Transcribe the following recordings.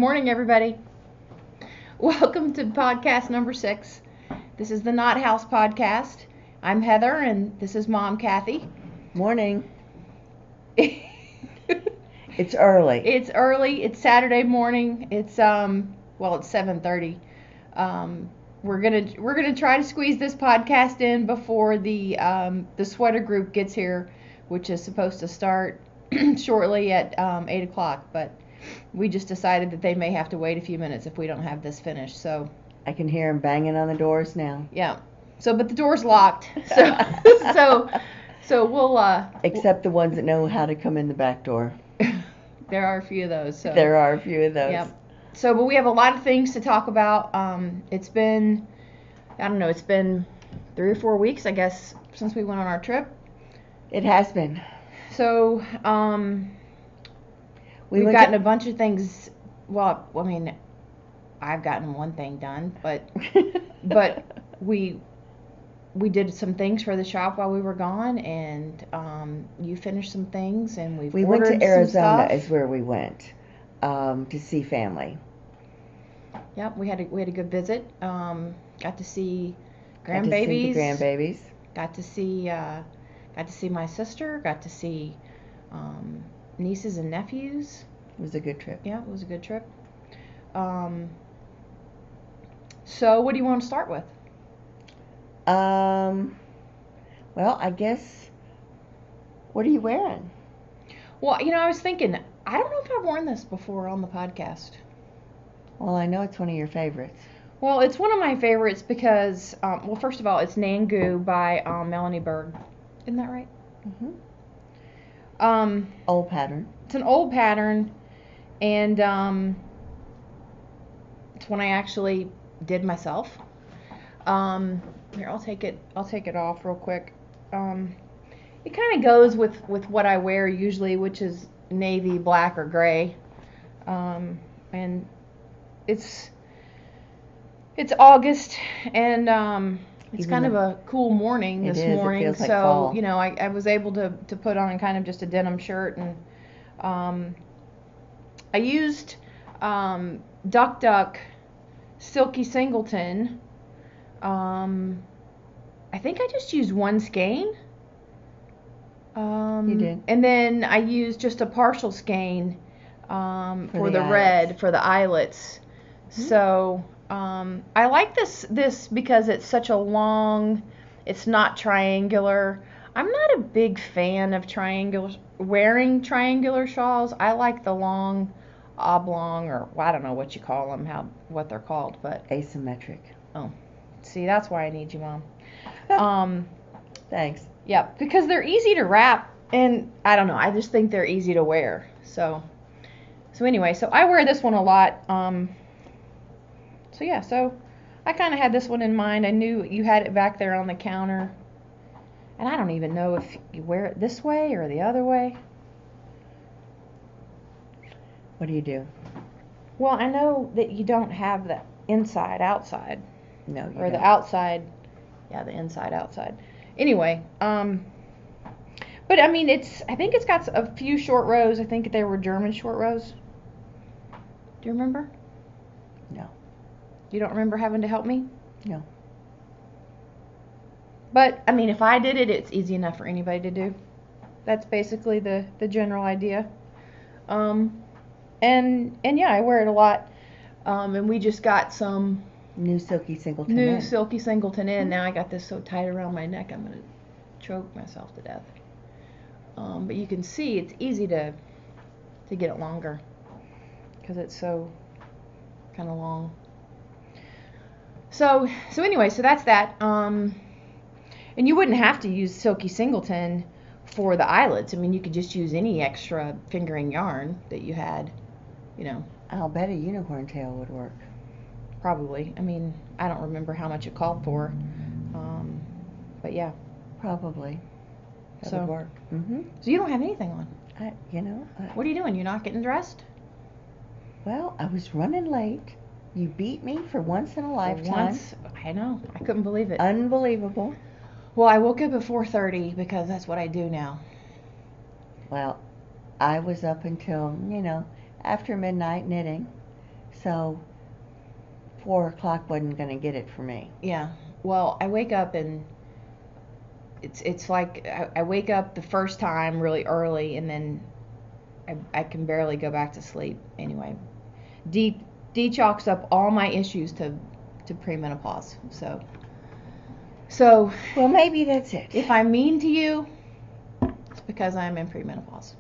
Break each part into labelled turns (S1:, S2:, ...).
S1: morning, everybody. Welcome to podcast number 6. This is the Knot House podcast. I'm Heather, and this is Mom, Kathy.
S2: Morning. It's early.
S1: It's early. It's Saturday morning. It's 7:30. We're gonna try to squeeze this podcast in before the sweater group gets here, which is supposed to start shortly at 8 o'clock, but we just decided that they may have to wait a few minutes if we don't have this finished. So
S2: I can hear them banging on the doors now.
S1: Yeah. So, but the door's locked. So we'll
S2: except the ones that know how to come in the back door.
S1: There are a few of those. So.
S2: There are a few of those.
S1: Yeah. So, but we have a lot of things to talk about. It's been 3 or 4 weeks, I guess, since we went on our trip.
S2: It has been.
S1: So, we've gotten a bunch of things. Well, I mean, I've gotten one thing done, but we did some things for the shop while we were gone, and you finished some things, and we
S2: went to Arizona.
S1: Some
S2: is where we went to see family.
S1: Yep, we had a good visit. Got to see grandbabies.
S2: Got to see the grandbabies.
S1: Got to see my sister. Got to see nieces and nephews.
S2: It was a good trip.
S1: Yeah, it was a good trip. So what do you want to start with?
S2: Well, I guess, what are you wearing?
S1: Well, I was thinking, I don't know if I've worn this before on the podcast.
S2: Well, I know it's one of your favorites.
S1: Well, it's one of my favorites because, first of all, it's Nangu by Melanie Berg. Isn't that right?
S2: Mm-hmm. Old pattern.
S1: It's an old pattern, and it's one I actually did myself. Here, I'll take it off real quick. It kind of goes with what I wear usually, which is navy, black, or gray. And it's August, and it's kind of a cool morning this morning.
S2: It feels like
S1: so
S2: fall.
S1: I was able to put on kind of just a denim shirt, and I used Duck Duck Silky Singleton. I think I just used one skein.
S2: You did.
S1: And then I used just a partial skein for the
S2: eyelets.
S1: red, for the eyelets. Mm-hmm. So I like this because it's such a long, it's not triangular. I'm not a big fan of wearing triangular shawls. I like the long, oblong, or I don't know what you call them, what they're called, but
S2: asymmetric.
S1: Oh, see, that's why I need you, Mom.
S2: Thanks.
S1: Yeah, because they're easy to wrap, and I don't know, I just think they're easy to wear. So anyway, so I wear this one a lot. So I kind of had this one in mind. I knew you had it back there on the counter, and I don't even know if you wear it this way or the other way.
S2: What do you do?
S1: Well, I know that you don't have the inside outside.
S2: No, you
S1: or
S2: don't.
S1: The outside. Yeah, the inside outside. Anyway, but I mean, I think it's got a few short rows. I think they were German short rows. Do you remember?
S2: No.
S1: You don't remember having to help me?
S2: No.
S1: But I mean, if I did it, it's easy enough for anybody to do. That's basically the general idea. And yeah, I wear it a lot. And we just got some
S2: new silky singleton
S1: in. Mm-hmm. Now I got this so tight around my neck, I'm gonna choke myself to death. But you can see it's easy to get it longer because it's so kind of long. So anyway, so that's that. And you wouldn't have to use silky singleton for the eyelets. I mean, you could just use any extra fingering yarn that you had,
S2: I'll bet a unicorn tail would work.
S1: Probably. I mean, I don't remember how much it called for. But yeah.
S2: Probably. That would work.
S1: Mm-hmm. So you don't have anything on?
S2: What
S1: are you doing? You're not getting dressed?
S2: Well, I was running late. You beat me for once in a lifetime.
S1: I know. I couldn't believe it.
S2: Unbelievable.
S1: Well, I woke up at 4:30 because that's what I do now.
S2: Well, I was up until, after midnight knitting. So 4 o'clock wasn't going to get it for me.
S1: Yeah. Well, I wake up and it's like I wake up the first time really early, and then I can barely go back to sleep. Anyway, D chalks up all my issues to premenopause. So
S2: Well, maybe that's it.
S1: if I'm mean to you, it's because I'm in premenopause.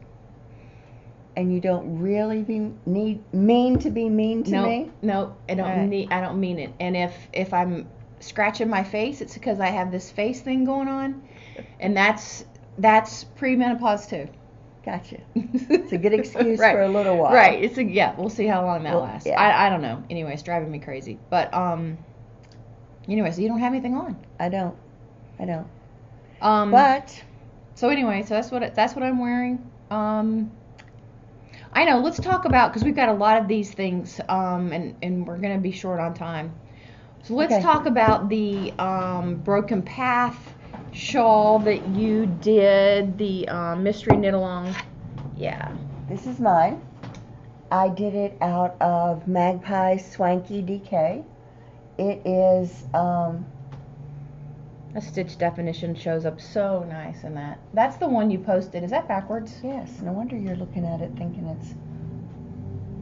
S2: And you don't really mean to be mean to me?
S1: No, I don't
S2: Right.
S1: I don't mean it. And if I'm scratching my face, it's because I have this face thing going on, and that's premenopause too.
S2: Gotcha. It's a good excuse
S1: Right.
S2: for a little while.
S1: Right. We'll see how long that lasts.
S2: Yeah.
S1: I don't know. Anyway, it's driving me crazy. But anyway, so you don't have anything on.
S2: I don't.
S1: But so anyway, so that's what I'm wearing. I know. Let's talk about, because we've got a lot of these things, and we're gonna be short on time. So let's talk about the Broken Path shawl that you did, the mystery knit along. Yeah.
S2: This is mine. I did it out of Magpie Swanky DK. It is,
S1: A stitch definition shows up so nice in that. That's the one you posted. Is that backwards?
S2: yes, no wonder you're looking at it thinking it's,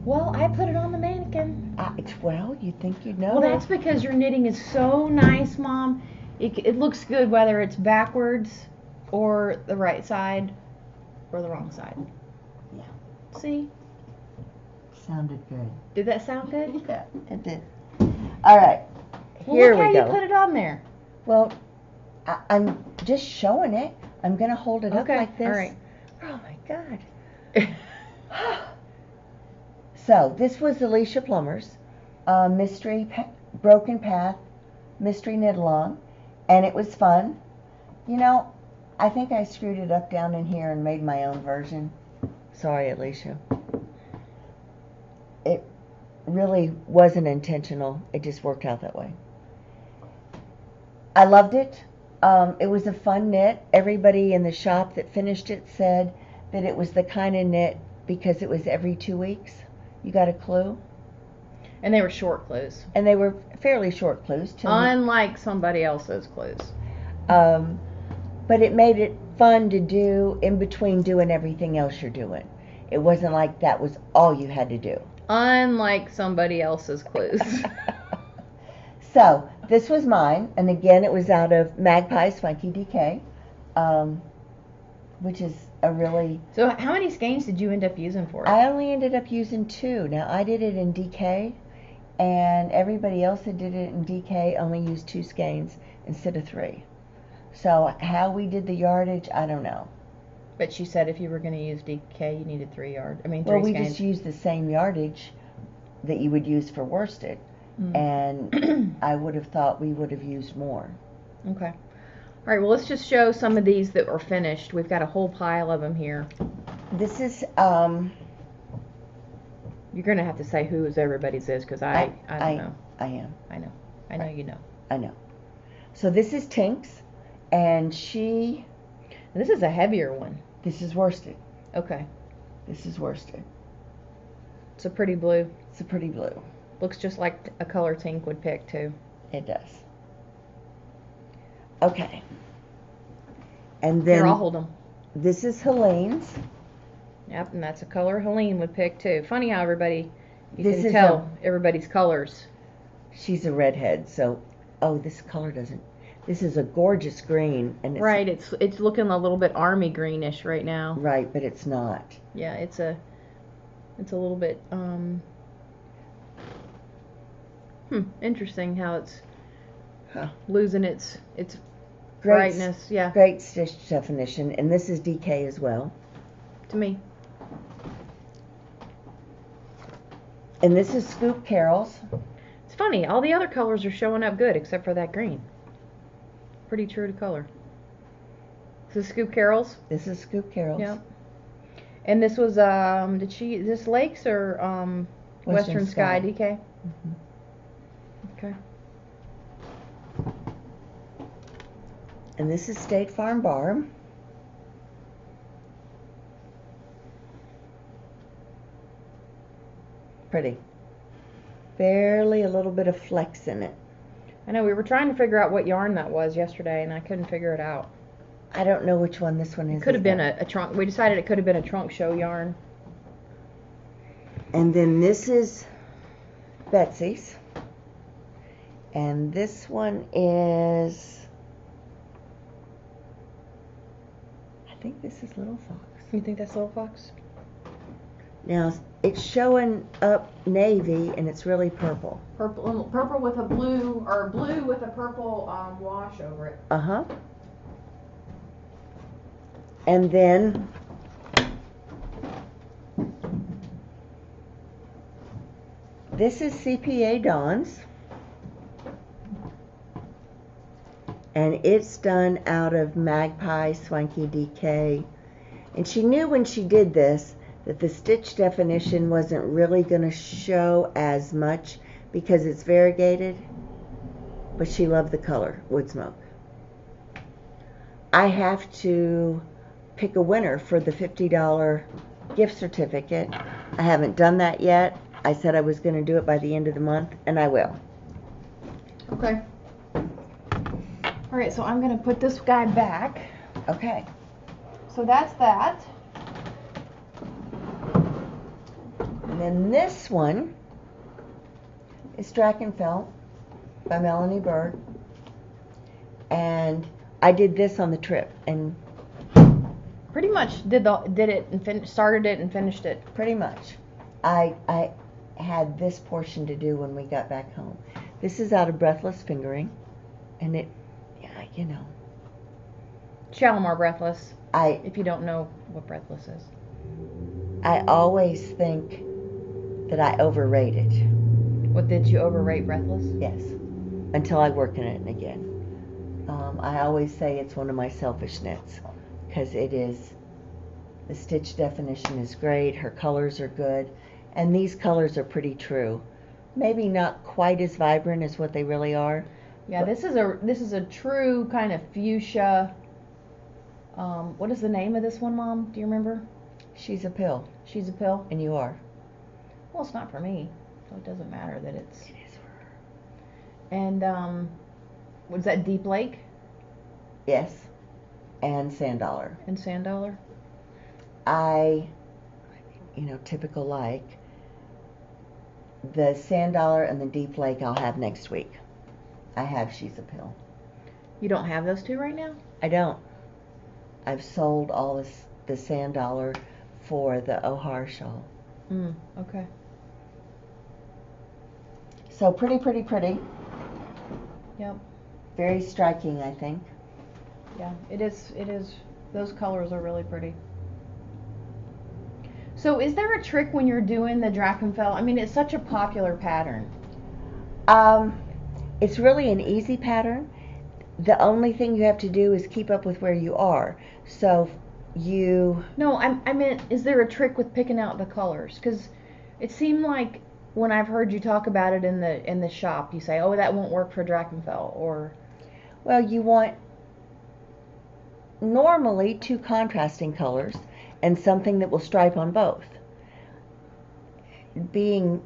S1: Well, I put it on the mannequin.
S2: well, you'd think you'd know.
S1: Well, that's because your knitting is so nice, Mom. It looks good whether it's backwards or the right side or the wrong side.
S2: Yeah.
S1: See?
S2: Sounded good.
S1: Did that sound good?
S2: Yeah, it did. All right,
S1: Well,
S2: here
S1: look
S2: we
S1: how
S2: go.
S1: you put it on there.
S2: Well, I'm just showing it. I'm going to hold it up
S1: Okay,
S2: like this.
S1: all right.
S2: Oh, my God. So, this was Alicia Plummer's Broken Path Mystery Knit Along, and it was fun. You know, I think I screwed it up down in here and made my own version. Sorry, Alicia. It really wasn't intentional. It just worked out that way. I loved it. It was a fun knit. Everybody in the shop that finished it said that it was the kind of knit, because it was every 2 weeks. You got a clue?
S1: And they were short clues.
S2: And they were fairly short clues.
S1: Unlike somebody else's clues.
S2: But it made it fun to do in between doing everything else you're doing. It wasn't like that was all you had to do.
S1: Unlike somebody else's clues.
S2: So, this was mine, and again, it was out of Magpie Swanky DK, which is a really...
S1: So how many skeins did you end up using for it?
S2: I only ended up using 2. Now, I did it in DK, and everybody else that did it in DK only used 2 skeins instead of 3. So, how we did the yardage, I don't know.
S1: But she said if you were going to use DK, you needed 3 yards.
S2: Well,
S1: 3
S2: we
S1: skeins.
S2: just used the same yardage that you would use for worsted, and I would have thought we would have used more.
S1: Okay. All right, well, let's just show some of these that were finished. We've got a whole pile of them here.
S2: This is,
S1: You're going to have to say whose everybody's is, because I don't know.
S2: I am.
S1: I know. I know you know.
S2: I know. So this is Tink's, and
S1: This is a heavier one.
S2: this is worsted.
S1: Okay.
S2: This is worsted.
S1: It's a pretty blue.
S2: It's a pretty blue.
S1: Looks just like a color Tink would pick, too.
S2: It does. Okay. And then
S1: Here, I'll hold them.
S2: this is Helene's.
S1: Yep, and that's a color Helene would pick, too. Funny how you
S2: This
S1: can
S2: is
S1: tell everybody's colors.
S2: She's a redhead, so this color doesn't. This is a gorgeous green, and it's
S1: Right, it's looking a little bit army greenish right now.
S2: right, but it's not.
S1: Yeah, it's a little bit interesting how it's losing its brightness. Yeah,
S2: Great stitch definition, and this is DK as well.
S1: to me.
S2: And this is Scoop Carol's.
S1: It's funny, all the other colors are showing up good except for that green. Pretty true to color. This is Scoop Carol's.
S2: This is Scoop Carol's.
S1: Yep. And this was is this Lakes or Western Sky DK?
S2: Mm-hmm.
S1: Okay.
S2: And this is State Farm Bar. Pretty. barely a little bit of flex in it.
S1: I know we were trying to figure out what yarn that was yesterday, and I couldn't figure it out.
S2: I don't know which one this one is.
S1: It could have been a trunk. We decided it could have been a trunk show yarn.
S2: And then this is Betsy's. And this one is, I think this is Little Fox.
S1: You think that's Little Fox?
S2: Now, it's showing up navy, and it's really purple.
S1: Purple with a blue, or blue with a purple wash over it.
S2: Uh-huh. And then this is CPA Dawn's. And it's done out of Magpie Swanky DK. And she knew when she did this that the stitch definition wasn't really going to show as much because it's variegated, but she loved the color, Wood Smoke. I have to pick a winner for the $50 gift certificate. I haven't done that yet. I said I was going to do it by the end of the month, and I will.
S1: Okay. All right, so I'm going to put this guy back.
S2: Okay.
S1: So that's that.
S2: And then this one is Drachenfeld by Melanie Berg. And I did this on the trip, and
S1: pretty much started it and finished it.
S2: Pretty much. I had this portion to do when we got back home. This is out of Breathless Fingering, and it, yeah, you know.
S1: Shalimar Breathless.
S2: I
S1: if you don't know what Breathless is.
S2: I always think that I overrate it.
S1: What, did you overrate Breathless?
S2: Yes, until I work in it again. I always say it's one of my selfish knits because it is, the stitch definition is great, her colors are good, and these colors are pretty true. Maybe not quite as vibrant as what they really are.
S1: Yeah, this is a true kind of fuchsia. What is the name of this one, Mom? Do you remember?
S2: She's a pill.
S1: She's a pill?
S2: And you are.
S1: Well, it's not for me, so it doesn't matter that it's...
S2: It is for her.
S1: And, was that Deep Lake?
S2: Yes. And Sand Dollar.
S1: And Sand Dollar?
S2: Typical like. The Sand Dollar and the Deep Lake I'll have next week. I have She's a Pill.
S1: You don't have those two right now?
S2: I don't. I've sold all the Sand Dollar for the O'Hare shawl.
S1: Okay.
S2: So pretty.
S1: Yep.
S2: Very striking, I think.
S1: Yeah, it is. Those colors are really pretty. So is there a trick when you're doing the Drachenfeld? I mean, it's such a popular pattern.
S2: It's really an easy pattern. The only thing you have to do is keep up with where you are. So you...
S1: No, I meant, is there a trick with picking out the colors? Because it seemed like when I've heard you talk about it in the shop, you say, oh, that won't work for Drachenfeld, or...
S2: Well, you want normally 2 contrasting colors and something that will stripe on both. Being,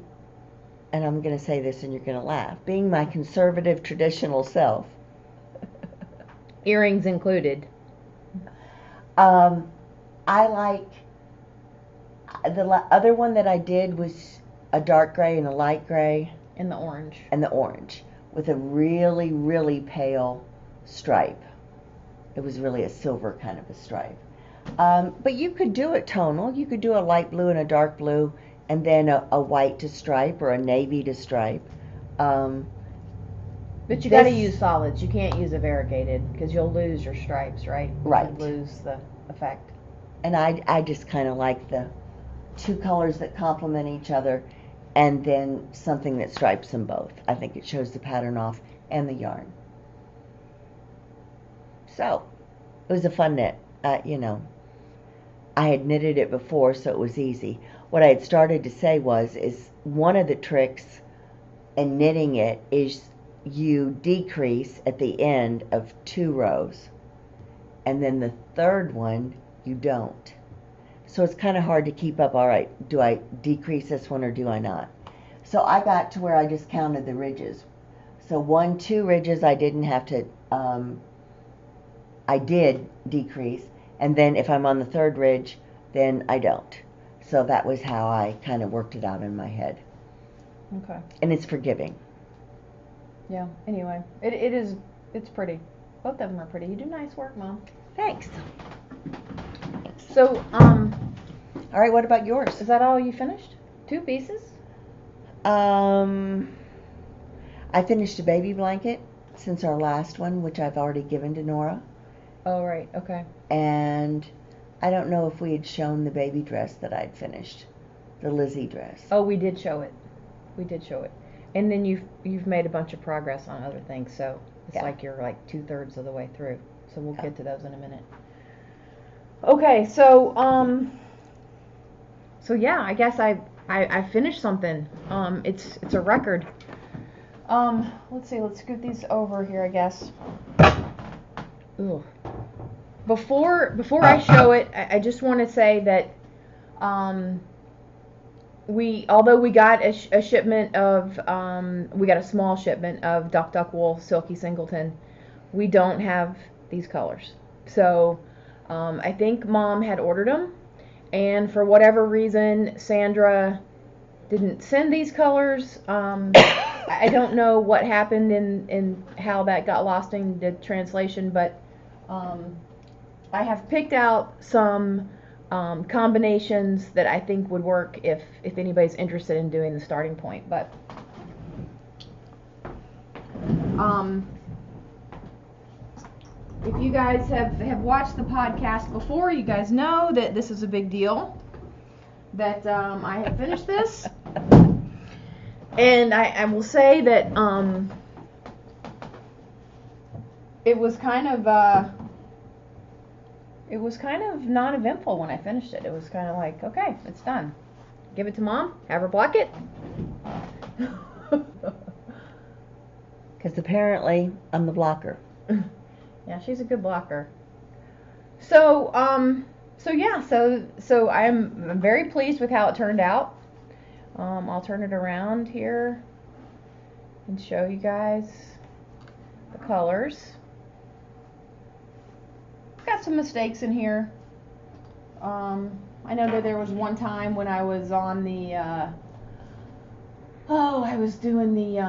S2: and I'm going to say this and you're going to laugh, being my conservative traditional self.
S1: Earrings included.
S2: I like, the other one that I did was a dark gray and a light gray.
S1: And the orange.
S2: And the orange with a really pale stripe. It was really a silver kind of a stripe. But you could do it tonal. You could do a light blue and a dark blue and then a white to stripe or a navy to stripe.
S1: But you got to use solids. You can't use a variegated because you'll lose your stripes, right?
S2: Right.
S1: You'll lose the effect.
S2: And I just kind of like the 2 colors that complement each other and then something that stripes them both. I think it shows the pattern off and the yarn. So, it was a fun knit. I had knitted it before, so it was easy. What I had started to say is one of the tricks in knitting it is you decrease at the end of 2 rows, and then the third one you don't. So it's kind of hard to keep up. All right, do I decrease this one or do I not? So I got to where I just counted the ridges. So 1, 2 ridges I didn't have to, I did decrease, and then if I'm on the 3rd ridge, then I don't. So that was how I kind of worked it out in my head.
S1: Okay.
S2: And it's forgiving.
S1: Yeah. Anyway, it's pretty. Both of them are pretty. You do nice work, Mom.
S2: Thanks.
S1: So,
S2: All right, what about yours?
S1: is that all you finished? 2 pieces?
S2: I finished a baby blanket since our last one, which I've already given to Nora.
S1: Oh, right. Okay.
S2: And I don't know if we had shown the baby dress that I'd finished, the Lizzie dress.
S1: Oh, we did show it. We did show it. And then you've made a bunch of progress on other things, so it's like you're like 2/3 of the way through. So we'll get to those in a minute. Okay, so yeah, I guess I finished something. It's a record. Let's see. Let's scoot these over here, I guess. Ugh. Before I show it, I just want to say that although we got a shipment of we got a small shipment of duck wool silky singleton, we don't have these colors. So I think Mom had ordered them, and for whatever reason Sandra didn't send these colors. I don't know what happened in how that got lost in the translation, but I have picked out some combinations that I think would work if anybody's interested in doing the Starting Point. But if you guys have watched the podcast before, you guys know that this is a big deal, that I have finished this. And I will say that it was kind of non-eventful when I finished it. It was kind of like, okay, it's done. Give it to Mom, have her block it.
S2: Because apparently I'm the blocker.
S1: Yeah, she's a good blocker. So yeah, so I'm very pleased with how it turned out. I'll turn it around here and show you guys the colors. Got some mistakes in here. I know that there was one time when I was on the I was doing the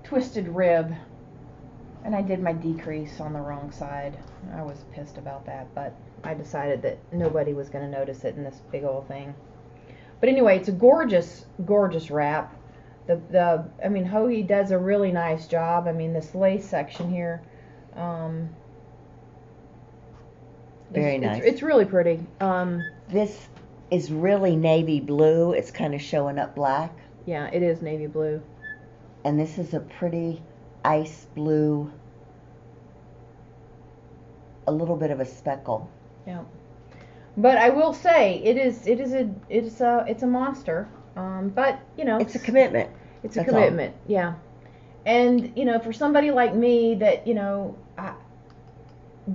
S1: twisted rib, and I did my decrease on the wrong side. I was pissed about that, but I decided that nobody was going to notice it in this big old thing. But anyway, it's a gorgeous, gorgeous wrap. I mean, Hokie does a really nice job. I mean, this lace section here,
S2: very nice.
S1: It's really pretty.
S2: This is really navy blue. It's kind of showing up black.
S1: Yeah, it is navy blue.
S2: And this is a pretty ice blue, a little bit of a speckle.
S1: Yeah. But I will say it's a monster. But you know,
S2: it's a commitment.
S1: It's a commitment. All. Yeah. And you know, for somebody like me that, you know,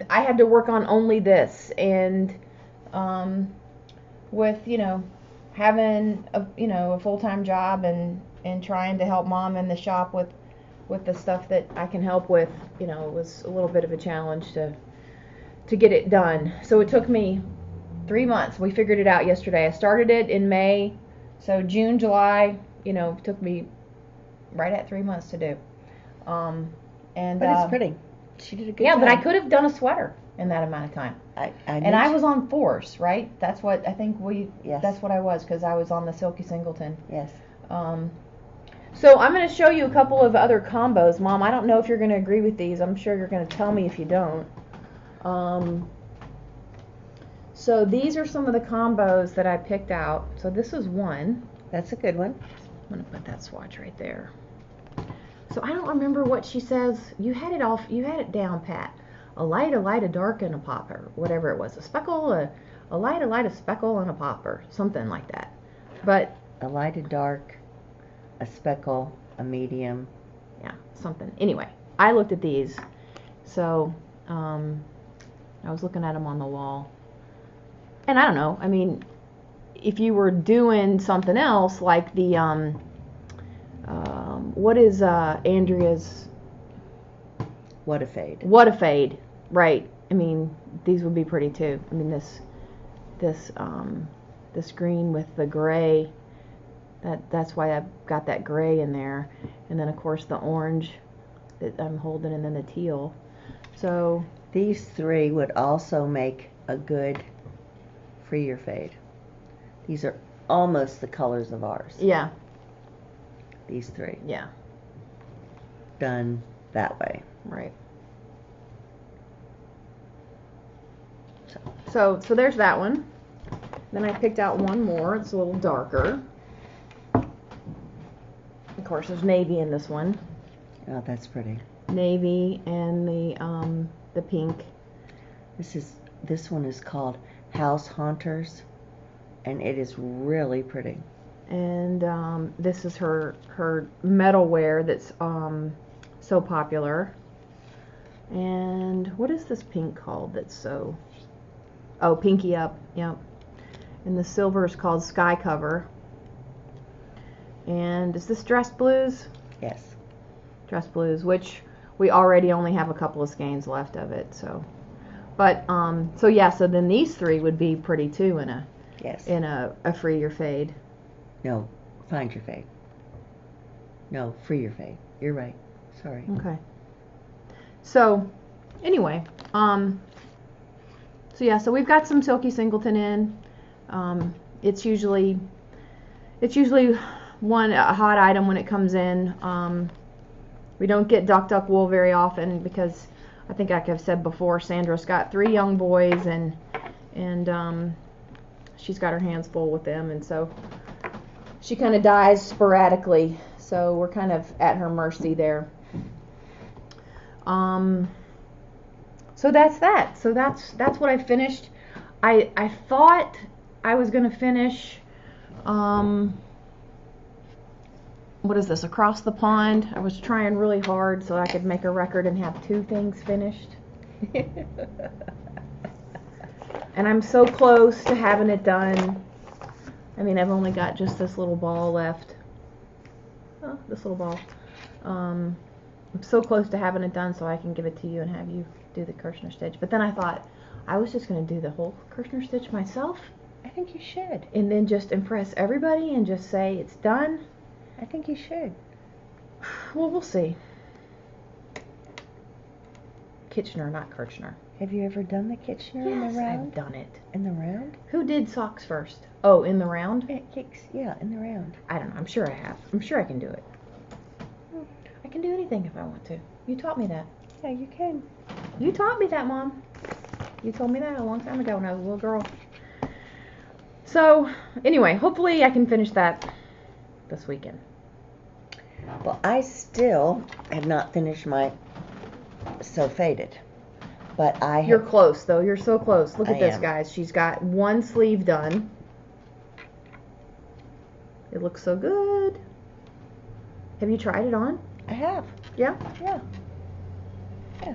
S1: I had to work on only this, and with, you know, having a full-time job and trying to help Mom in the shop with the stuff that I can help with, you know, it was a little bit of a challenge to get it done. So it took me 3 months. We figured it out yesterday. I started it in May, so June, July, you know, it took me right at 3 months to do. And
S2: but it's pretty. She did a good job.
S1: Yeah, but I could have done a sweater in that amount of time. I was on force, right? That's what I think
S2: Yes.
S1: That's what I was, because I was on the silky singleton.
S2: Yes.
S1: So I'm going to show you a couple of other combos, Mom. I don't know if you're going to agree with these. I'm sure you're going to tell me if you don't. So these are some of the combos that I picked out. So this is one.
S2: That's a good one.
S1: I'm going to put that swatch right there. So I don't remember what she says. You had it down pat. A light, a dark, and a popper. Whatever it was. A speckle, a light, a speckle, and a popper. Something like that. But
S2: a light, a dark, a speckle, a medium.
S1: Yeah, something. Anyway, I looked at these. So I was looking at them on the wall. And I don't know. I mean, if you were doing something else, like the, what is Andrea's?
S2: What a fade.
S1: What a fade, right. I mean, these would be pretty too. I mean, this green with the gray, that's why I've got that gray in there. And then, of course, the orange that I'm holding, and then the teal. So
S2: these three would also make a good free your fade. These are almost the colors of ours.
S1: Yeah.
S2: These three.
S1: Yeah.
S2: Done that way.
S1: Right. So there's that one. Then I picked out one more. It's a little darker. Of course, there's navy in this one.
S2: Oh, that's pretty.
S1: Navy and the pink.
S2: This one is called House Haunters, and it is really pretty.
S1: And this is her metalware that's so popular. And what is this pink called that's so... Oh, Pinky Up, yep. And the silver is called Sky Cover. And is this Dress Blues?
S2: Yes.
S1: Dress Blues, which we already only have a couple of skeins left of it, so. But, so yeah, so then these three would be pretty too in a...
S2: Yes.
S1: In a free your fade.
S2: No, find your fade. No, free your fade. You're right. Sorry.
S1: Okay. So, anyway, so yeah, so we've got some Silky Singleton in. It's usually a hot item when it comes in. We don't get duck wool very often because I think, like I've said before, Sandra's got 3 young boys and she's got her hands full with them, and so she kind of dies sporadically. So we're kind of at her mercy there. So that's that. So that's what I finished. I thought I was gonna finish. What is this? Across the Pond. I was trying really hard so I could make a record and have 2 things finished. And I'm so close to having it done. I mean, I've only got just this little ball left. Oh, this little ball. I'm so close to having it done so I can give it to you and have you do the Kirshner stitch. But then I thought I was just going to do the whole Kirshner stitch myself.
S2: I think you should.
S1: And then just impress everybody and just say it's done.
S2: I think you should.
S1: Well, we'll see. Kitchener, not Kirshner.
S2: Have you ever done the Kitchener in
S1: Yes,
S2: the round?
S1: I've done it.
S2: In the round?
S1: Who did socks first? Oh, in the round?
S2: Yeah, in the round.
S1: I don't know. I'm sure I have. I'm sure I can do it. I can do anything if I want to. You taught me that.
S2: Yeah, you can.
S1: You taught me that, Mom. You told me that a long time ago when I was a little girl. So, anyway, hopefully I can finish that this weekend.
S2: Well, I still have not finished my So Faded. But I have...
S1: You're close, though. You're so close. Look at this,
S2: am.
S1: guys. She's got one sleeve done. It looks so good. Have you tried it on?
S2: I have.
S1: Yeah?
S2: Yeah. Yeah.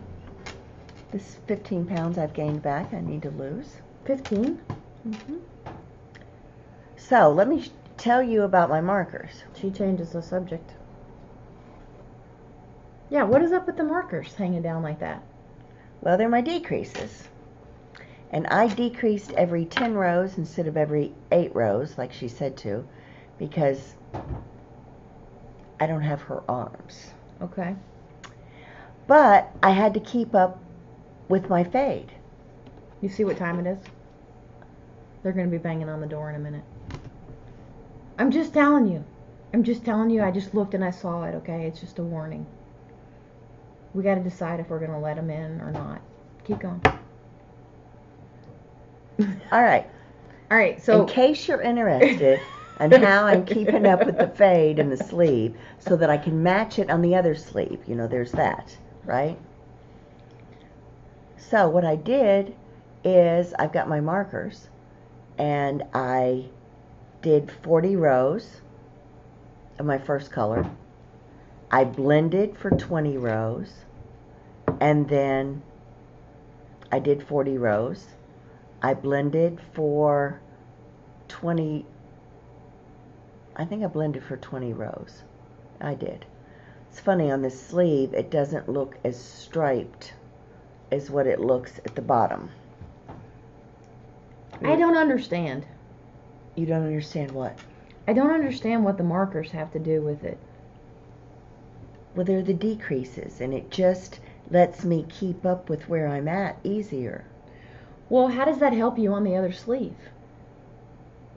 S2: This 15 pounds I've gained back, I need to lose.
S1: 15?
S2: Mm-hmm. So, let me tell you about my markers.
S1: She changes the subject. Yeah, what is up with the markers hanging down like that?
S2: Well, they're my decreases. And I decreased every 10 rows instead of every 8 rows, like she said to, because I don't have her arms.
S1: Okay.
S2: But I had to keep up with my fade.
S1: You see what time it is? They're going to be banging on the door in a minute. I'm just telling you. I'm just telling you. I just looked and I saw it, okay? It's just a warning. We got to decide if we're going to let them in or not. Keep going.
S2: All right.
S1: All right, so...
S2: In case you're interested in how I'm keeping up with the fade in the sleeve so that I can match it on the other sleeve. You know, there's that, right? So what I did is I've got my markers and I did 40 rows of my first color. I blended for 20 rows and then I did 40 rows. I blended for 20, I think I blended for 20 rows. I did. It's funny, on the sleeve, it doesn't look as striped as what it looks at the bottom.
S1: I don't understand.
S2: You don't understand what?
S1: I don't understand what the markers have to do with it.
S2: Well, they're the decreases, and it just lets me keep up with where I'm at easier.
S1: Well, how does that help you on the other sleeve?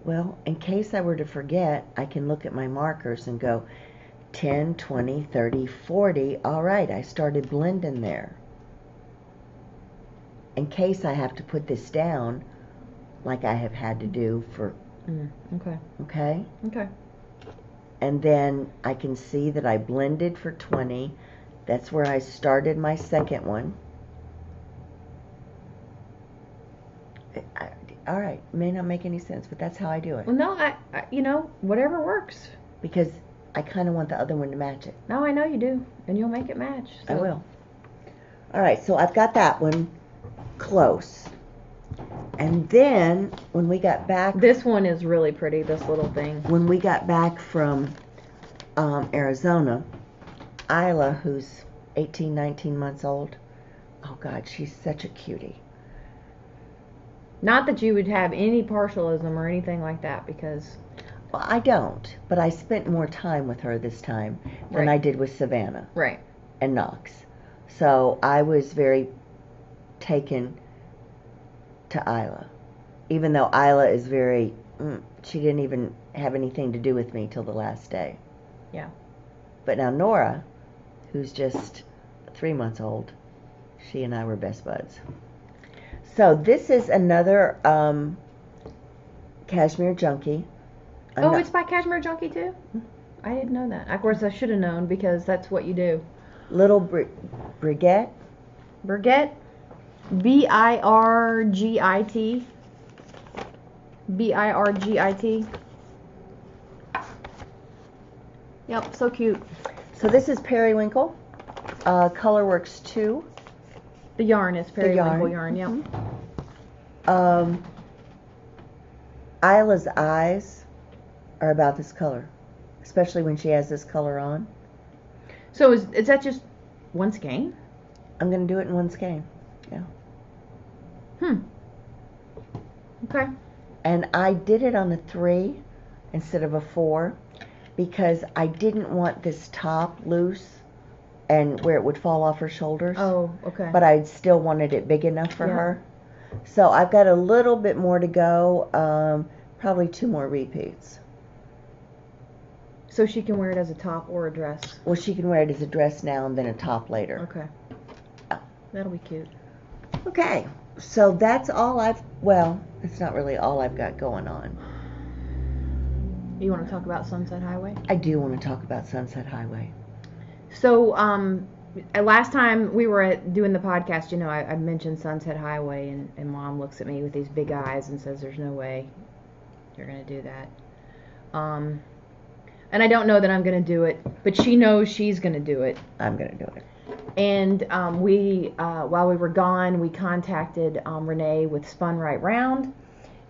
S2: Well, in case I were to forget, I can look at my markers and go 10, 20, 30, 40. All right, I started blending there. In case I have to put this down, like I have had to do for...
S1: Okay.
S2: Okay?
S1: Okay.
S2: And then I can see that I blended for 20. That's where I started my second one. All right, may not make any sense, but that's how I do it.
S1: Well, no, I whatever works.
S2: Because I kind of want the other one to match it.
S1: No, I know you do, and you'll make it match. So.
S2: I will. All right, so I've got that one close. And then, when we got back...
S1: This one is really pretty, this little thing.
S2: When we got back from Arizona, Isla, who's 18, 19 months old, oh God, she's such a cutie.
S1: Not that you would have any partialism or anything like that, because...
S2: Well, I don't, but I spent more time with her this time than I did with Savannah.
S1: Right.
S2: And Knox. So I was very taken to Isla. Even though Isla is very... she didn't even have anything to do with me till the last day.
S1: Yeah.
S2: But now Nora, who's just 3 months old, she and I were best buds. So this is another Cashmere Junkie.
S1: It's by Cashmere Junkie too? I didn't know that. Of course, I should have known because that's what you do.
S2: Little Brigette.
S1: Brigette. B-I-R-G-I-T. B-I-R-G-I-T. Yep, so cute.
S2: So this is Periwinkle. Colorworks 2.
S1: The yarn is Periwinkle yarn, yep.
S2: Isla's eyes are about this color, especially when she has this color on.
S1: So is that just one skein?
S2: I'm going to do it in one skein, yeah.
S1: Okay.
S2: And I did it on a 3 instead of a 4 because I didn't want this top loose and where it would fall off her shoulders.
S1: Oh, okay.
S2: But I still wanted it big enough for her. So I've got a little bit more to go, probably 2 more repeats.
S1: So she can wear it as a top or a dress?
S2: Well, she can wear it as a dress now and then a top later.
S1: Okay. That'll be cute.
S2: Okay, so that's all it's not really all I've got going on.
S1: You want to talk about Sunset Highway?
S2: I do want to talk about Sunset Highway.
S1: So, last time we were doing the podcast, I mentioned Sunset Highway, and Mom looks at me with these big eyes and says, "There's no way you're going to do that." And I don't know that I'm going to do it, but she knows she's going to do it.
S2: I'm going to do it.
S1: And we, while we were gone, we contacted Renee with Spun Right Round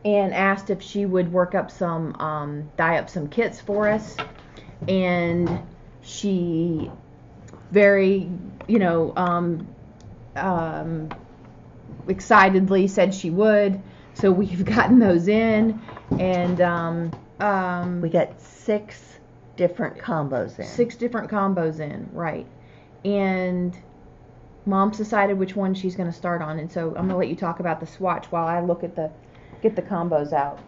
S1: and asked if she would work up some, dye up some kits for us. And she very, excitedly said she would. So we've gotten those in, and
S2: we got 6 different combos in.
S1: 6 different combos in, right. And Mom's decided which one she's going to start on, and so I'm going to let you talk about the swatch while I look at get the combos out.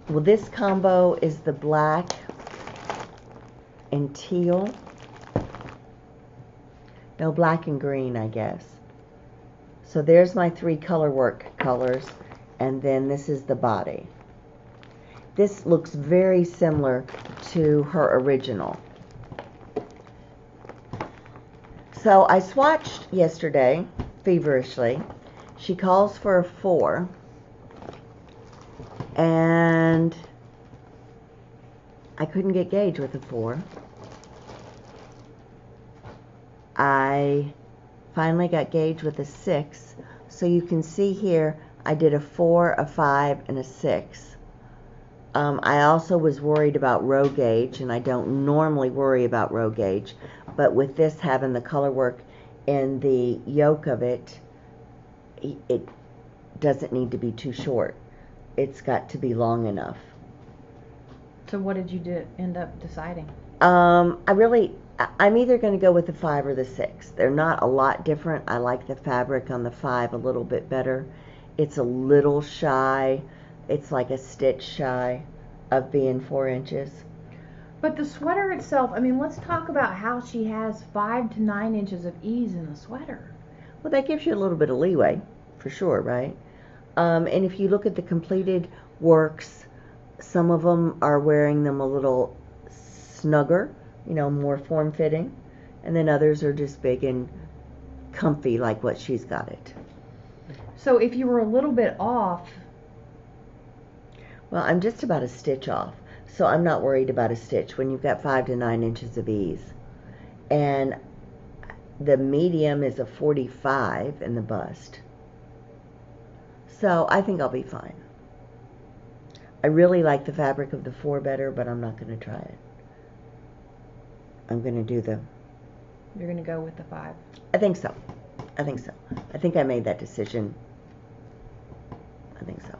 S2: Well, this combo is the black and teal. No, black and green, I guess. So there's my 3 color work colors, and then this is the body. This looks very similar to her original. So I swatched yesterday, feverishly. She calls for a 4. And I couldn't get gauge with a 4. I finally got gauge with a 6. So you can see here, I did a 4, a 5, and a 6. I also was worried about row gauge, and I don't normally worry about row gauge, but with this having the color work in the yoke of it, it doesn't need to be too short. It's got to be long enough.
S1: So what did you end up deciding?
S2: I'm either going to go with the 5 or the 6. They're not a lot different. I like the fabric on the 5 a little bit better. It's a little shy. It's like a stitch shy of being 4 inches.
S1: But the sweater itself, I mean, let's talk about how she has 5 to 9 inches of ease in the sweater.
S2: Well, that gives you a little bit of leeway, for sure, right? And if you look at the completed works, some of them are wearing them a little snugger, more form-fitting, and then others are just big and comfy like what she's got it.
S1: So if you were a little bit off...
S2: Well, I'm just about a stitch off, so I'm not worried about a stitch when you've got 5 to 9 inches of ease. And the medium is a 45 in the bust. So I think I'll be fine. I really like the fabric of the 4 better, but I'm not going to try it. I'm going to do
S1: You're going to go with the 5?
S2: I think so. I think I made that decision. I think so.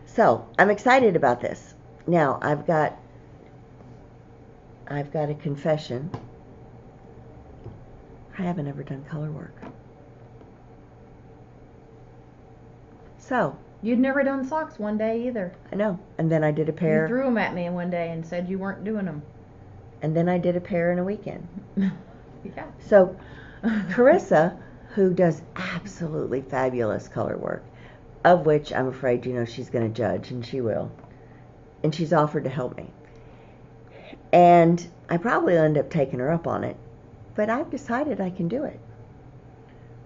S2: So, I'm excited about this. Now, I've got a confession. I haven't ever done color work. So,
S1: you'd never done socks one day either.
S2: I know. And then I did a pair.
S1: You threw them at me one day and said you weren't doing them.
S2: And then I did a pair in a weekend.
S1: Yeah.
S2: So, Carissa, who does absolutely fabulous color work, of which I'm afraid, she's going to judge, and she will. And she's offered to help me. And I probably will end up taking her up on it. But I've decided I can do it.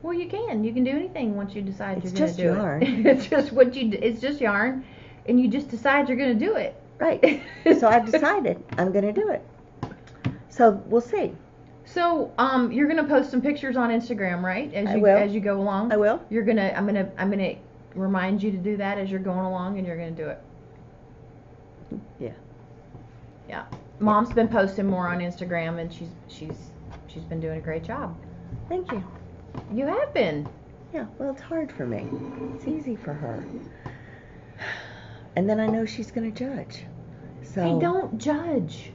S1: Well, you can. You can do anything once you decide
S2: It's
S1: you're going to do
S2: yarn.
S1: it. It's just yarn, and you just decide you're going to do it.
S2: Right. So I've decided I'm going to do it. So we'll see.
S1: So you're going to post some pictures on Instagram, right?
S2: I will.
S1: As you go along.
S2: I will.
S1: I'm going to remind you to do that as you're going along, and you're going to do it.
S2: Yeah.
S1: Yeah. Mom's been posting more on Instagram, and she's been doing a great job.
S2: Thank you.
S1: You have been.
S2: Yeah, well, it's hard for me. It's easy for her. And then I know she's going to judge. So
S1: I don't judge.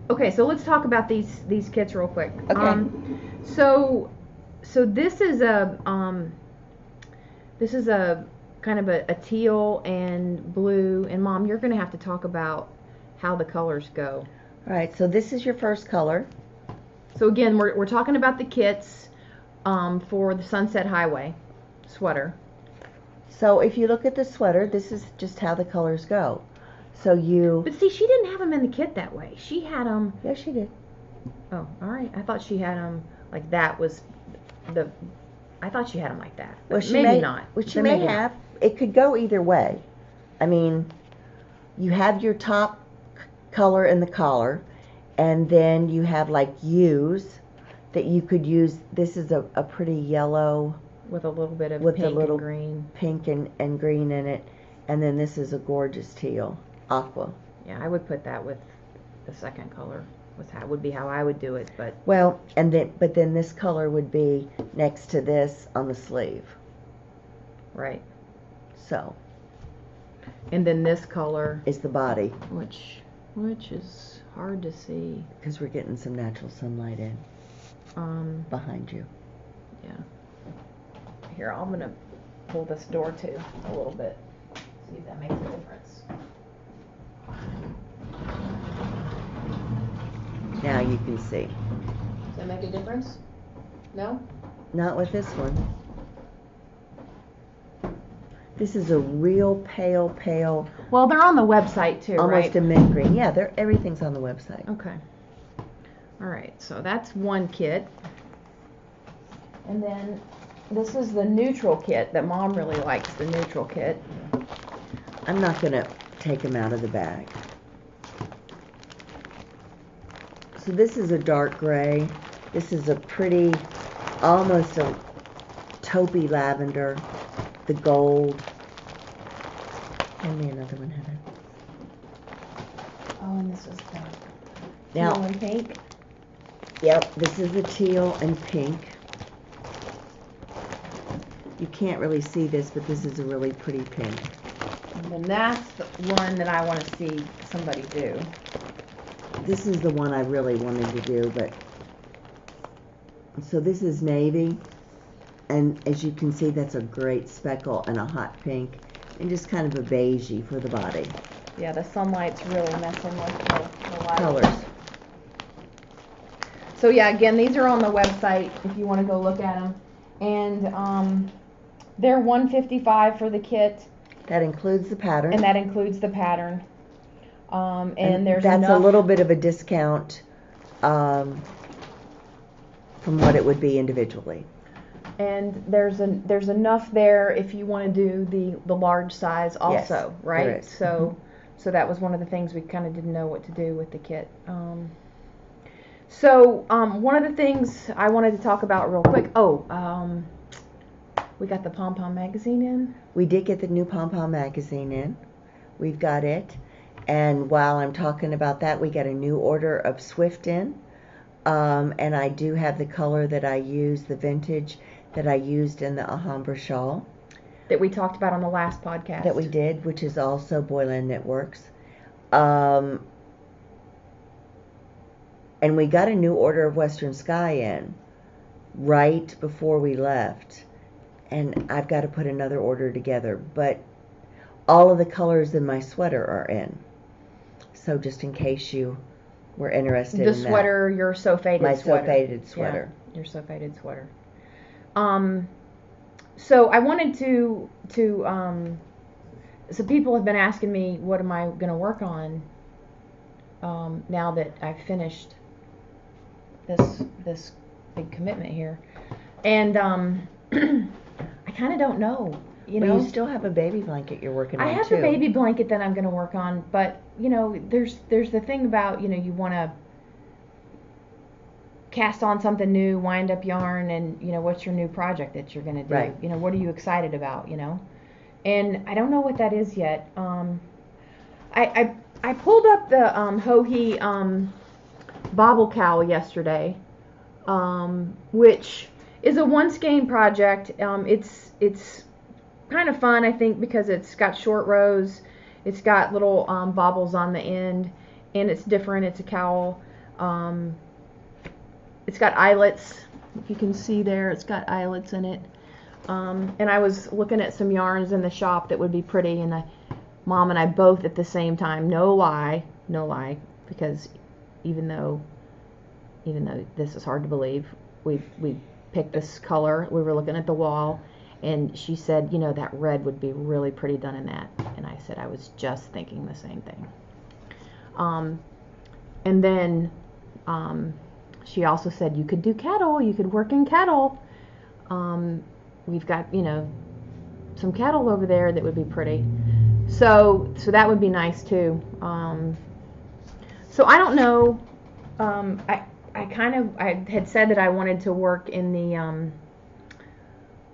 S1: Okay, so let's talk about these kits real quick.
S2: Okay.
S1: So this is a kind of a teal and blue, and Mom, you're going to have to talk about how the colors go.
S2: All right, so this is your first color.
S1: So again, we're talking about the kits for the Sunset Highway sweater.
S2: So if you look at the sweater, this is just how the colors go. So
S1: But see, she didn't have them in the kit that way. She had them...
S2: Yes, she did.
S1: Oh, all right. I thought she had them like that was the... I thought she had them like that.
S2: Well, she
S1: maybe
S2: may
S1: not.
S2: Well, she may have. It could go either way. I mean, you have your top color in the collar, and then you have like U's that you could use. This is a pretty yellow
S1: with a little bit of
S2: with
S1: pink
S2: a little
S1: and green.
S2: Pink and green in it, and then this is a gorgeous teal, aqua.
S1: Yeah, I would put that with the second color. Would be how I would do it, but
S2: well, but then this color would be next to this on the sleeve.
S1: Right.
S2: So.
S1: And then this color
S2: is the body,
S1: which is hard to see
S2: because we're getting some natural sunlight in behind you.
S1: Yeah. Here, I'm gonna pull this door too a little bit. See if that makes a difference.
S2: Now you can see.
S1: Does that make a difference? No?
S2: Not with this one. This is a real pale.
S1: Well, they're on the website too,
S2: almost
S1: right?
S2: a mint green. Yeah, everything's on the website.
S1: Okay. All right, so that's one kit. And then this is the neutral kit that Mom really likes, the neutral kit.
S2: I'm not going to take them out of the bag. So this is a dark gray. This is a pretty, almost a taupey lavender. The gold. Hand me another one, Heather.
S1: Oh, and this is the
S2: Now,
S1: teal and pink.
S2: Yep, this is the teal and pink. You can't really see this, but this is a really pretty pink.
S1: And that's the one that I want to see somebody do.
S2: This is the one I really wanted to do, but... So this is navy, and as you can see, that's a great speckle and a hot pink, and just kind of a beigey for the body.
S1: Yeah, the sunlight's really messing with the light.
S2: Colors.
S1: So yeah, again, these are on the website if you want to go look at them. And they're $155 for the kit.
S2: That includes the pattern.
S1: And that includes the pattern. And there's
S2: that's
S1: enough,
S2: a little bit of a discount from what it would be individually.
S1: And there's enough there if you want to do the large size also,
S2: yes,
S1: right?
S2: There is.
S1: So so that was one of the things we kind of didn't know what to do with the kit. So one of the things I wanted to talk about real quick. We got the Pom Pom magazine in.
S2: We did get the new Pom Pom magazine in. We've got it. And while I'm talking about that, we got a new order of Swift in. And I do have the color that I used, the vintage that I used in the Alhambra shawl.
S1: That we talked about on the last podcast.
S2: That we did, which is also Boylan Knitworks. And we got a new order of Western Sky in right before we left. And I've got to put another order together. But all of the colors in my sweater are in. So just in case you were interested in that.
S1: The sweater, your So Faded
S2: my
S1: sweater.
S2: So Faded sweater.
S1: Yeah, your So Faded sweater. So I wanted to so people have been asking me, what am I going to work on now that I've finished this big commitment here. And I kind of don't know.
S2: You still have a baby blanket you're working on too.
S1: I have the baby blanket that I'm going to work on, but there's the thing about you want to cast on something new, wind up yarn, and what's your new project that you're going to do?
S2: Right.
S1: What are you excited about? And I don't know what that is yet. I pulled up the Hokie Bauble Cow yesterday, which is a one skein project. It's kind of fun, I think, because it's got short rows, it's got little baubles on the end, and it's different. It's a cowl. It's got eyelets. If you can see there, it's got eyelets in it. And I was looking at some yarns in the shop that would be pretty, and Mom and I both at the same time, no lie, because even though this is hard to believe, we picked this color. We were looking at the wall, and she said, that red would be really pretty done in that. And I said, I was just thinking the same thing. And then she also said, you could do cattle, you could work in cattle. We've got, some cattle over there that would be pretty. So that would be nice too. So I don't know. I had said that I wanted to work in the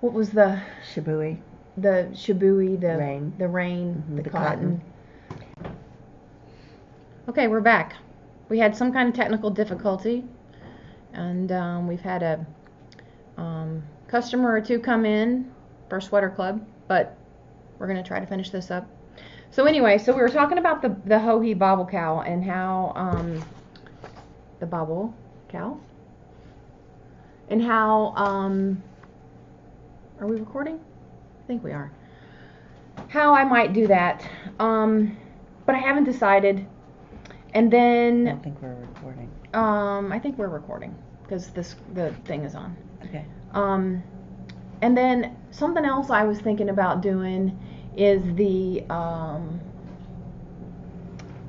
S1: what was the
S2: Shibui.
S1: The shibui, the
S2: rain,
S1: the cotton. Okay, we're back. We had some kind of technical difficulty, and we've had a customer or two come in for Sweater Club, but we're going to try to finish this up. So anyway, we were talking about the Hokie Bauble Cow and how the Bauble Cow and how are we recording? I think we are. How I might do that, but I haven't decided. And then
S2: I don't think we're recording.
S1: I think we're recording because the thing is on.
S2: Okay.
S1: And then something else I was thinking about doing is the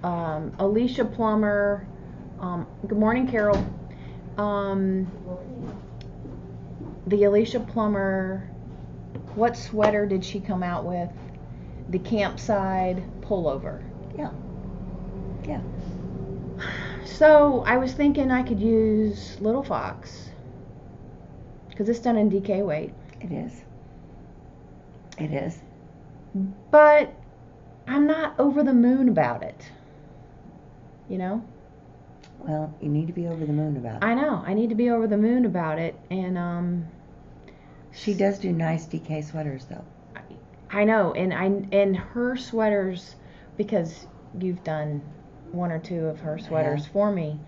S1: Alicia Plummer. Good morning, Carol. The Alicia Plummer. What sweater did she come out with? The Campside pullover.
S2: Yeah. Yeah.
S1: So I was thinking I could use Little Fox because it's done in DK weight.
S2: It is. It is.
S1: But I'm not over the moon about it. You know?
S2: Well, you need to be over the moon about it.
S1: I know. I need to be over the moon about it. And
S2: she does do nice DK sweaters, though.
S1: I know. And her sweaters, because you've done one or two of her sweaters for me,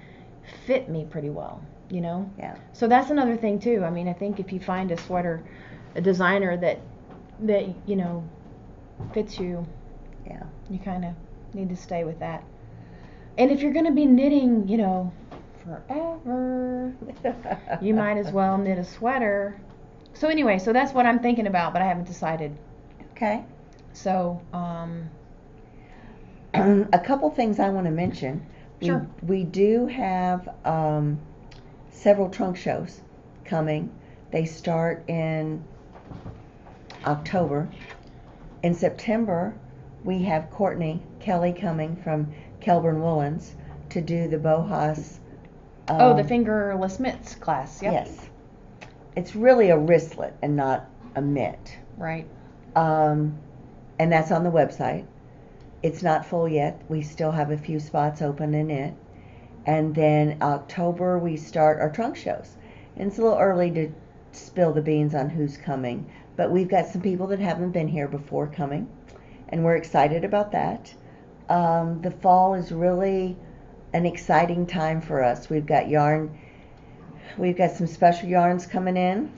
S1: fit me pretty well. You know?
S2: Yeah.
S1: So that's another thing too. I mean, I think if you find a designer that you know fits you,
S2: yeah,
S1: you kind of need to stay with that. And if you're going to be knitting, you know, forever, you might as well knit a sweater. So anyway, so that's what I'm thinking about, but I haven't decided.
S2: Okay.
S1: So,
S2: a couple things I want to mention.
S1: Sure.
S2: We do have several trunk shows coming. They start in October. In September, we have Courtney Kelly coming from Kelburn Woolens to do the Bohas.
S1: The fingerless mitts class. Yep.
S2: Yes. It's really a wristlet and not a mitt.
S1: Right.
S2: And that's on the website. It's not full yet. We still have a few spots open in it. And then October, we start our trunk shows. And it's a little early to spill the beans on who's coming, but we've got some people that haven't been here before coming, and we're excited about that. The fall is really an exciting time for us. We've got some special yarns coming in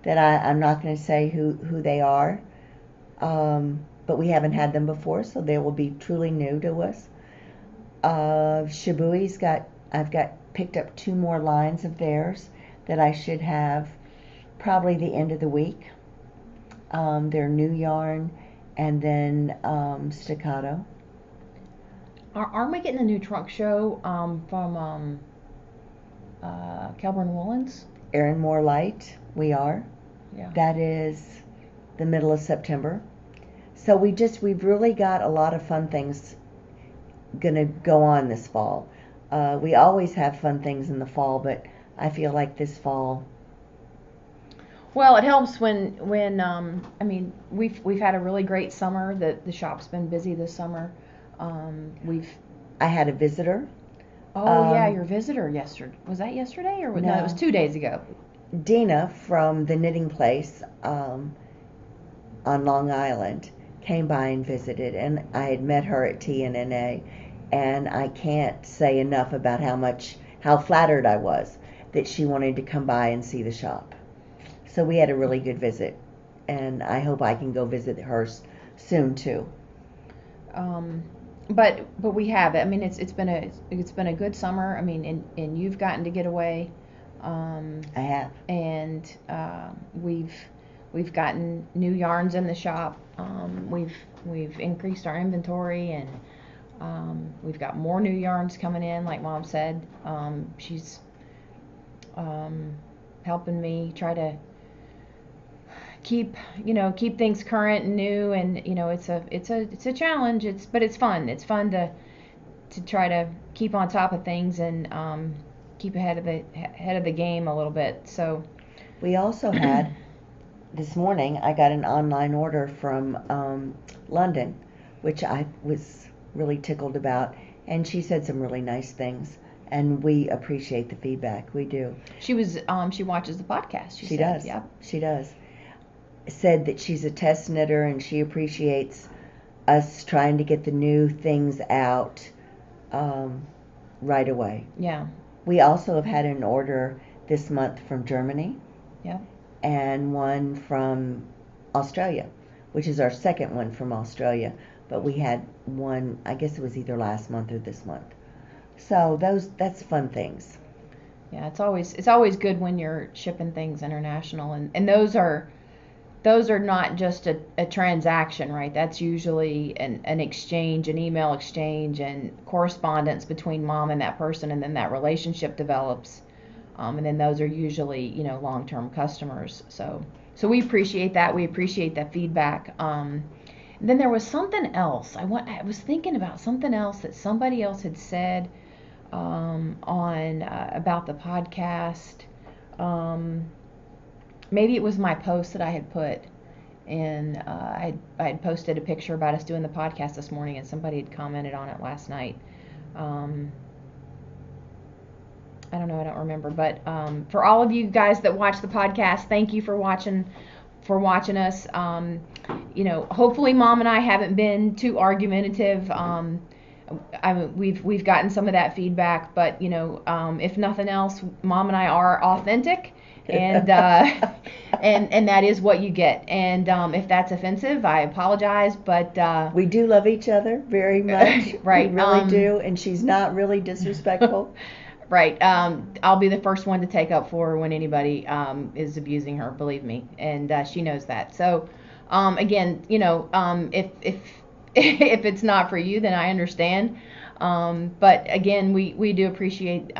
S2: that I'm not going to say who they are, but we haven't had them before, so they will be truly new to us. Shibui's I've picked up 2 more lines of theirs that I should have probably the end of the week. They're new yarn, and then staccato.
S1: Aren't we getting a new trunk show from Kelburn Woolens?
S2: Erin Moore Light, we are.
S1: Yeah.
S2: That is the middle of September. So we've really got a lot of fun things gonna go on this fall. We always have fun things in the fall, but I feel like this fall.
S1: Well, it helps when I mean we've had a really great summer. The shop's been busy this summer.
S2: I had a visitor.
S1: Oh yeah, your visitor yesterday. Was that yesterday or no? It was 2 days ago.
S2: Dina from the knitting place on Long Island came by and visited, and I had met her at TNNA, and I can't say enough about how flattered I was that she wanted to come by and see the shop. So we had a really good visit, and I hope I can go visit her soon too.
S1: But we have it. I mean, it's been a good summer. I mean, and you've gotten to get away.
S2: I have.
S1: And we've gotten new yarns in the shop. We've increased our inventory, and we've got more new yarns coming in. Like Mom said, she's helping me try to keep things current and new, and it's a challenge. But it's fun. It's fun to try to keep on top of things and keep ahead of the game a little bit. So
S2: we also had this morning I got an online order from London, which I was really tickled about, and she said some really nice things, and we appreciate the feedback. We do.
S1: She watches the podcast.
S2: She does.
S1: Yeah.
S2: She does. Said that she's a test knitter and she appreciates us trying to get the new things out right away.
S1: Yeah.
S2: We also have had an order this month from Germany.
S1: Yeah.
S2: And one from Australia, which is our second one from Australia. But we had one, I guess it was either last month or this month. So that's fun things.
S1: Yeah, it's always good when you're shipping things international, and those are not just a transaction, right? That's usually an exchange, an email exchange, and correspondence between Mom and that person, and then that relationship develops, and then those are usually long-term customers. So we appreciate that. We appreciate that feedback. Then there was something else. I was thinking about something else that somebody else had said on about the podcast. Maybe it was my post that I had put, and I had posted a picture about us doing the podcast this morning, and somebody had commented on it last night. I don't know, I don't remember, but for all of you guys that watch the podcast, thank you for watching us. Hopefully Mom and I haven't been too argumentative. We've gotten some of that feedback, but if nothing else, Mom and I are authentic, and and that is what you get. And if that's offensive, I apologize, but
S2: we do love each other very much.
S1: Right,
S2: we really do, and she's not really disrespectful.
S1: Right. I'll be the first one to take up for her when anybody is abusing her, believe me, and she knows that. So, again, if if it's not for you, then I understand. But again, we do appreciate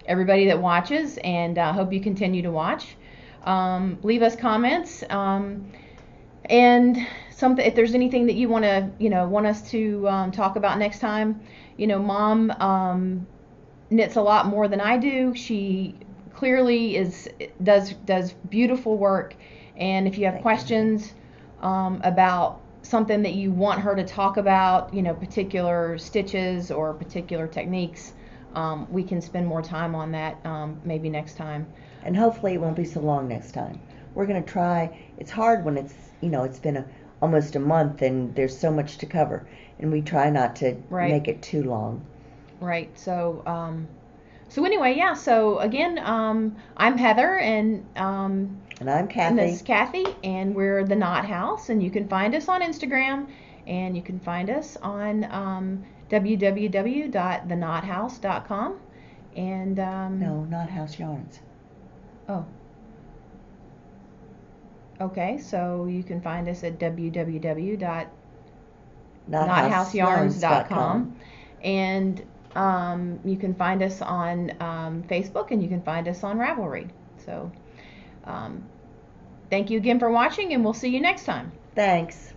S1: everybody that watches, and hope you continue to watch. Leave us comments, and something if there's anything that you want us to talk about next time. Mom knits a lot more than I do. She clearly does beautiful work, and if you have questions about something that you want her to talk about, particular stitches or particular techniques, we can spend more time on that maybe next time.
S2: And hopefully it won't be so long next time. We're going to try. It's hard when it's been almost a month and there's so much to cover, and we try not to make it too long.
S1: Right. So anyway, yeah. So again, I'm Heather, and
S2: I'm Kathy.
S1: And this is Kathy, and we're the Knot House, and you can find us on Instagram, and you can find us on www.theknothouse.com, and
S2: no, Knot House Yarns.
S1: Oh. Okay, so you can find us at www.knothousyarns.com, and you can find us on Facebook, and you can find us on Ravelry. So thank you again for watching, and we'll see you next time.
S2: Thanks.